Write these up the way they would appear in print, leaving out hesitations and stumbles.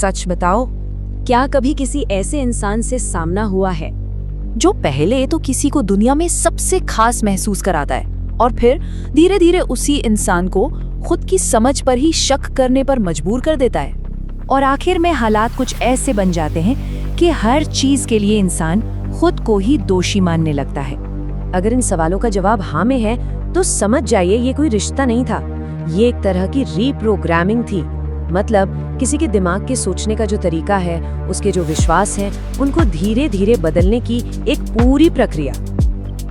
सच बताओ, क्या कभी किसी ऐसे इंसान से सामना हुआ है जो पहले तो किसी को दुनिया में सबसे खास महसूस कराता है और फिर धीरे धीरे उसी इंसान को खुद की समझ पर ही शक करने पर मजबूर कर देता है, और आखिर में हालात कुछ ऐसे बन जाते हैं कि हर चीज के लिए इंसान खुद को ही दोषी मानने लगता है। अगर इन सवालों का जवाब हाँ में है तो समझ जाइए ये कोई रिश्ता नहीं था, ये एक तरह की रीप्रोग्रामिंग थी। मतलब किसी के दिमाग के सोचने का जो तरीका है, उसके जो विश्वास हैं, उनको धीरे धीरे बदलने की एक पूरी प्रक्रिया।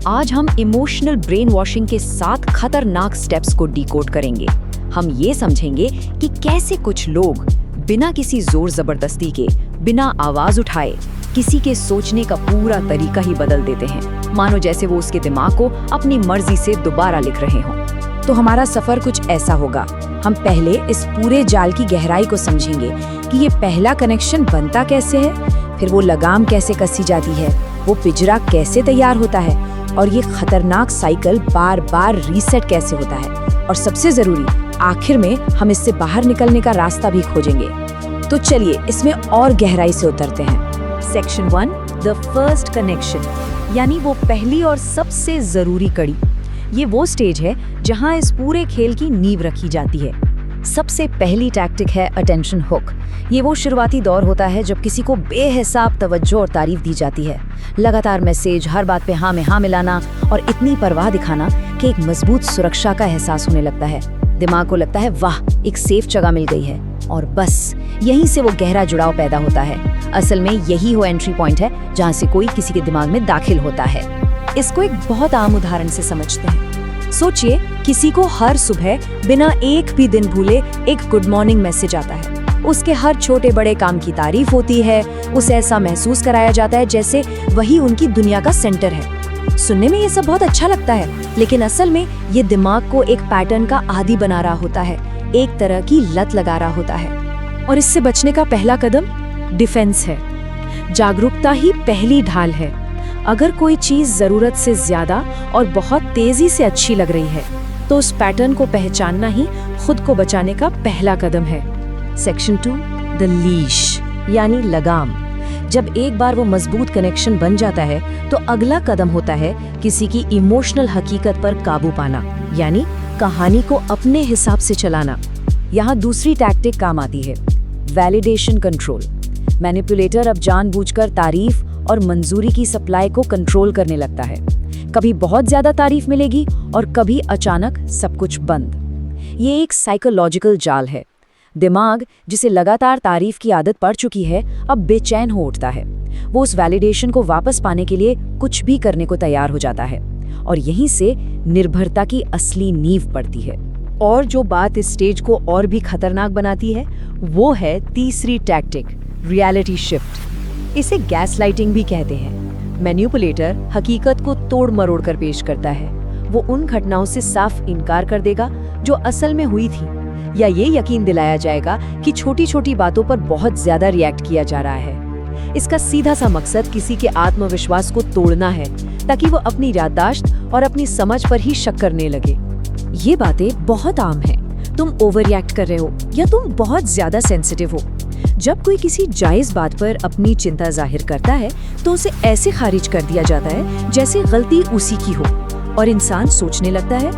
आज हम इमोशनल ब्रेन वॉशिंग के 7 खतरनाक स्टेप्स को डिकोड करेंगे। हम ये समझेंगे कि कैसे कुछ लोग बिना किसी जोर जबरदस्ती के, बिना आवाज उठाए, किसी के सोचने का पूरा तरीका ही बदल देते हैं, मानो जैसे वो उसके दिमाग को अपनी मर्जी से दोबारा लिख रहे हों। तो हमारा सफर कुछ ऐसा होगा। हम पहले इस पूरे जाल की गहराई को समझेंगे कि ये पहला कनेक्शन बनता कैसे है, फिर वो लगाम कैसे कसी जाती है, वो पिंजरा कैसे तैयार होता है, और ये खतरनाक साइकिल बार बार रीसेट कैसे होता है, और सबसे जरूरी आखिर में हम इससे बाहर निकलने का रास्ता भी खोजेंगे। तो चलिए इसमें और गहराई से उतरते हैं। सेक्शन 1, द फर्स्ट कनेक्शन, यानी वो पहली और सबसे जरूरी कड़ी। ये वो स्टेज है जहां इस पूरे खेल की नींव रखी जाती है। सबसे पहली टैक्टिक है अटेंशन हुक। ये वो शुरुआती दौर होता है जब किसी को बेहिसाब तवज्जो और तारीफ दी जाती है। लगातार मैसेज, हर बात पे हाँ में हाँ मिलाना और इतनी परवाह दिखाना कि एक मजबूत सुरक्षा का एहसास होने लगता है। दिमाग को लगता है वाह, एक सेफ जगह मिल गई है, और बस यहीं से वो गहरा जुड़ाव पैदा होता है। असल में यही वो एंट्री पॉइंट है जहाँ से कोई किसी के दिमाग में दाखिल होता है। इसको एक बहुत आम उदाहरण से समझते हैं। सोचिए किसी को हर सुबह बिना एक भी दिन भूले एक गुड मॉर्निंग मैसेज आता है। उसके हर छोटे बड़े काम की तारीफ होती है। उसे ऐसा महसूस कराया जाता है जैसे वही उनकी दुनिया का सेंटर है। सुनने में ये सब बहुत अच्छा लगता है, लेकिन असल में ये दिमाग को एक पैटर्न का आदी बना रहा होता है, एक तरह की लत लगा रहा होता है। और इससे बचने का पहला कदम डिफेंस है। जागरूकता ही पहली ढाल है। अगर कोई चीज जरूरत से ज्यादा और बहुत तेजी से अच्छी लग रही है तो उस पैटर्न को पहचानना ही खुद को बचाने का पहला कदम है। सेक्शन 2, द लीश, यानी लगाम। जब एक बार वो मजबूत कनेक्शन बन जाता है तो अगला कदम होता है किसी की इमोशनल हकीकत पर काबू पाना, यानी कहानी को अपने हिसाब से चलाना। यहाँ दूसरी टैक्टिक काम आती है, वैलिडेशन कंट्रोल। मैनिपुलेटर अब जानबूझकर तारीफ और मंजूरी की सप्लाई को कंट्रोल करने लगता है। कभी बहुत ज्यादा तारीफ मिलेगी और कभी अचानक सब कुछ बंद। ये एक साइकोलॉजिकल जाल है। दिमाग, जिसे लगातार तारीफ की आदत पड़ चुकी है, अब बेचैन हो उठता है। वो उस वैलिडेशन को वापस पाने के लिए कुछ भी करने को तैयार हो जाता है, और यहीं से निर्भरता की असली नींव पड़ती है। और जो बात इस स्टेज को और भी खतरनाक बनाती है वो है तीसरी टैक्टिक, रियलिटी शिफ्ट। इसे गैसलाइटिंग भी कहते हैं। मैनिपुलेटर हकीकत को तोड़ मरोड़ कर पेश करता है। वो उन घटनाओं से साफ इनकार कर देगा जो असल में हुई थी, या ये यकीन दिलाया जाएगा कि छोटी छोटी बातों पर बहुत ज्यादा रिएक्ट किया जा रहा है। इसका सीधा सा मकसद किसी के आत्मविश्वास को तोड़ना है, ताकि वो अपनी याददाश्त और अपनी समझ पर ही शक करने लगे। ये बातें बहुत आम हैं। तुम ओवर रिएक्ट कर रहे हो या तुम बहुत ज्यादा सेंसिटिव हो। जब कोई किसी जायज बात पर अपनी चिंता जाहिर करता है तो उसे ऐसे खारिज कर दिया जाता है जैसे गलती उसी की हो, और इंसान सोचने लगता है,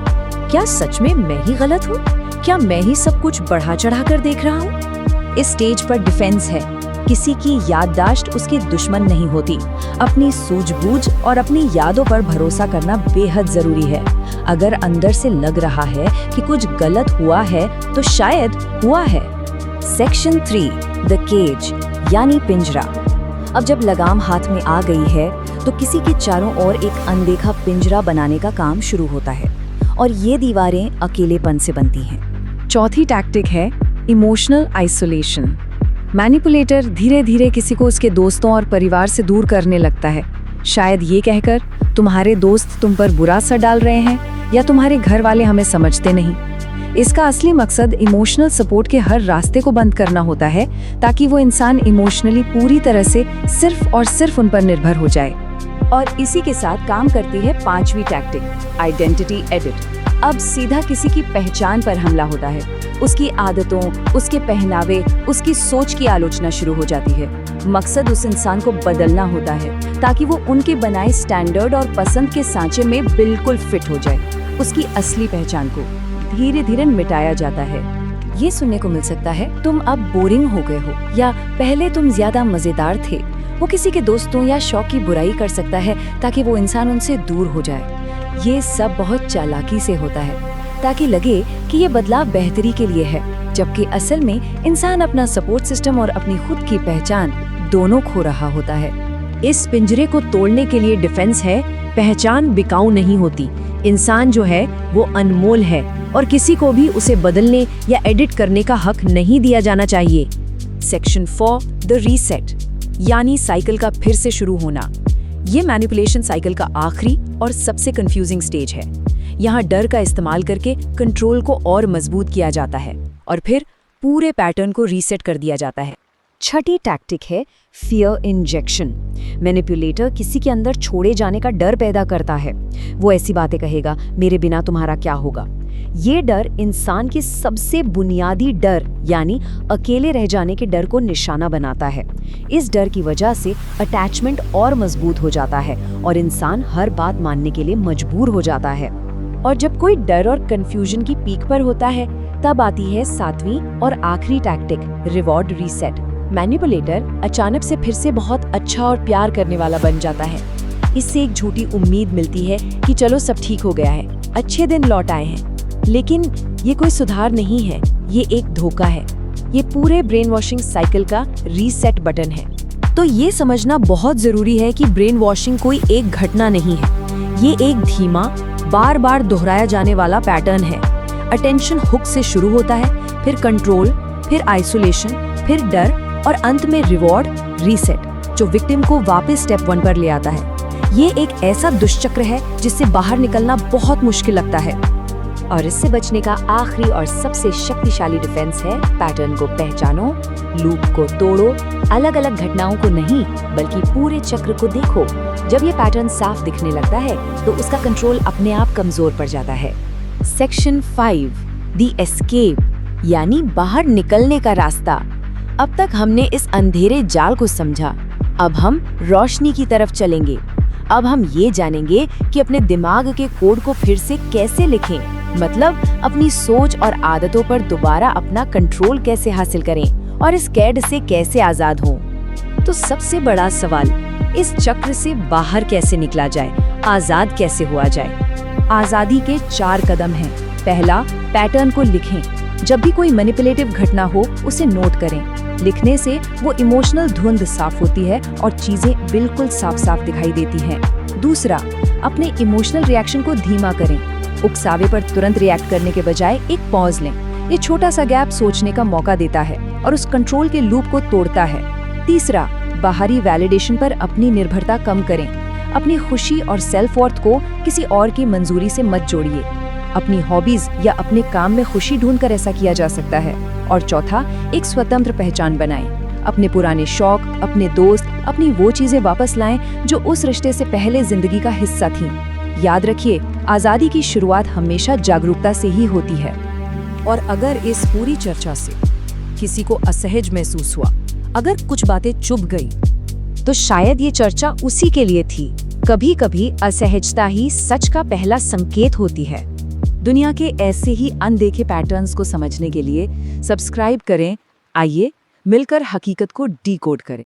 क्या सच में मैं ही गलत हूँ? क्या मैं ही सब कुछ बढ़ा चढ़ा कर देख रहा हूँ? इस स्टेज पर डिफेंस है। किसी की याददाश्त उसकी दुश्मन नहीं होती। अपनी सूझबूझ और अपनी यादों पर भरोसा करना बेहद जरूरी है। अगर अंदर से लग रहा है कि कुछ गलत हुआ है तो शायद हुआ है। सेक्शन 3, द केज, यानी पिंजरा। अब जब लगाम हाथ में आ गई है तो किसी के चारों ओर एक अनदेखा पिंजरा बनाने का काम शुरू होता है, और ये दीवारें अकेलेपन से बनती हैं। चौथी टैक्टिक है इमोशनल आइसोलेशन। मैनिपुलेटर धीरे धीरे किसी को उसके दोस्तों और परिवार से दूर करने लगता है, शायद ये कहकर तुम्हारे दोस्त तुम पर बुरा असर डाल रहे हैं, या तुम्हारे घर वाले हमें समझते नहीं। इसका असली मकसद इमोशनल सपोर्ट के हर रास्ते को बंद करना होता है, ताकि वो इंसान इमोशनली पूरी तरह से सिर्फ और सिर्फ उन पर निर्भर हो जाए। और इसी के साथ काम करती है 5वीं टैक्टिक, आइडेंटिटी एडिट। अब सीधा किसी की पहचान पर हमला होता है। उसकी आदतों, उसके पहनावे, उसकी सोच की आलोचना शुरू हो जाती है। मकसद उस इंसान को बदलना होता है ताकि वो उनके बनाए स्टैंडर्ड और पसंद के सांचे में बिल्कुल फिट हो जाए। उसकी असली पहचान को धीरे धीरे मिटाया जाता है। ये सुनने को मिल सकता है, तुम अब बोरिंग हो गए हो, या पहले तुम ज्यादा मजेदार थे। वो किसी के दोस्तों या शौक की बुराई कर सकता है ताकि वो इंसान उनसे दूर हो जाए। ये सब बहुत चालाकी से होता है ताकि लगे कि ये बदलाव बेहतरी के लिए है, जबकि असल में इंसान अपना सपोर्ट सिस्टम और अपनी खुद की पहचान दोनों खो रहा होता है। इस पिंजरे को तोड़ने के लिए डिफेंस है, पहचान बिकाऊ नहीं होती। इंसान जो है वो अनमोल है और किसी को भी उसे बदलने या एडिट करने का हक नहीं दिया जाना चाहिए। सेक्शन 4, द रीसेट, यानी साइकिल का फिर से शुरू होना। ये मैनिपुलेशन साइकिल का आखिरी और सबसे कंफ्यूजिंग स्टेज है। यहाँ डर का इस्तेमाल करके कंट्रोल को और मजबूत किया जाता है और फिर पूरे पैटर्न को रीसेट कर दिया जाता है। छठी टैक्टिक है फियर इंजेक्शन। मैनिपुलेटर किसी के अंदर छोड़े जाने का डर पैदा करता है। वो ऐसी बातें कहेगा, मेरे बिना तुम्हारा क्या होगा। ये डर इंसान के सबसे बुनियादी डर यानी अकेले रह जाने के डर को निशाना बनाता है। इस डर की वजह से अटैचमेंट और मजबूत हो जाता है और इंसान हर बात मानने के लिए मजबूर हो जाता है। और जब कोई डर और कंफ्यूजन की पीक पर होता है, तब आती है 7वीं और आखिरी टैक्टिक, रिवॉर्ड रीसेट। मैनिपुलेटर अचानक से फिर से बहुत अच्छा और प्यार करने वाला बन जाता है। इससे एक झूठी उम्मीद मिलती है कि चलो सब ठीक हो गया है, अच्छे दिन लौट आए हैं। लेकिन ये कोई सुधार नहीं है, ये एक धोखा है। ये पूरे ब्रेन वॉशिंग साइकिल का रीसेट बटन है। तो ये समझना बहुत जरूरी है कि ब्रेन वॉशिंग कोई एक घटना नहीं है। ये एक धीमा, बार बार दोहराया जाने वाला पैटर्न है। अटेंशन हुक से शुरू होता है, फिर कंट्रोल, फिर आइसोलेशन, फिर डर और अंत में रिवॉर्ड रीसेट, जो विक्टिम को वापस स्टेप 1 पर ले आता है। ये एक ऐसा दुष्चक्र है जिससे बाहर निकलना बहुत मुश्किल लगता है। और इससे बचने का आखिरी और सबसे शक्तिशाली डिफेंस है, पैटर्न को पहचानो, लूप को तोड़ो, अलग अलग घटनाओं को नहीं बल्कि पूरे चक्र को देखो। जब ये पैटर्न साफ दिखने लगता है तो उसका कंट्रोल अपने आप कमजोर पड़ जाता है। सेक्शन 5, द एस्केप, यानी बाहर निकलने का रास्ता। अब तक हमने इस अंधेरे जाल को समझा, अब हम रोशनी की तरफ चलेंगे। अब हम ये जानेंगे कि अपने दिमाग के कोड को फिर से कैसे लिखें, मतलब अपनी सोच और आदतों पर दोबारा अपना कंट्रोल कैसे हासिल करें और इस कैद से कैसे आजाद हों। तो सबसे बड़ा सवाल, इस चक्र से बाहर कैसे निकला जाए, आजाद कैसे हुआ जाए। आजादी के 4 कदम हैं। पहला, पैटर्न को लिखें। जब भी कोई मैनिपुलेटिव घटना हो उसे नोट करें। लिखने से वो इमोशनल धुंध साफ होती है और चीजें बिल्कुल साफ साफ दिखाई देती हैं। दूसरा, अपने इमोशनल रिएक्शन को धीमा करें। उकसावे पर तुरंत रिएक्ट करने के बजाय एक पॉज लें। ये छोटा सा गैप सोचने का मौका देता है और उस कंट्रोल के लूप को तोड़ता है। तीसरा, बाहरी वैलिडेशन पर अपनी निर्भरता कम करें। अपनी खुशी और सेल्फ वर्थ को किसी और की मंजूरी से मत जोड़िए। अपनी हॉबीज या अपने काम में खुशी ढूंढकर ऐसा किया जा सकता है। और चौथा, एक स्वतंत्र पहचान बनाएं। अपने पुराने शौक, अपने दोस्त, अपनी वो चीजें वापस लाएं जो उस रिश्ते से पहले जिंदगी का हिस्सा थीं। याद रखिए, आजादी की शुरुआत हमेशा जागरूकता से ही होती है। और अगर इस पूरी चर्चा से किसी को असहज महसूस हुआ, अगर कुछ बातें चुभ गई, तो शायद ये चर्चा उसी के लिए थी। कभी-कभी असहजता ही सच का पहला संकेत होती है। दुनिया के ऐसे ही अनदेखे पैटर्न्स को समझने के लिए सब्सक्राइब करें। आइए मिलकर हकीकत को डीकोड करें।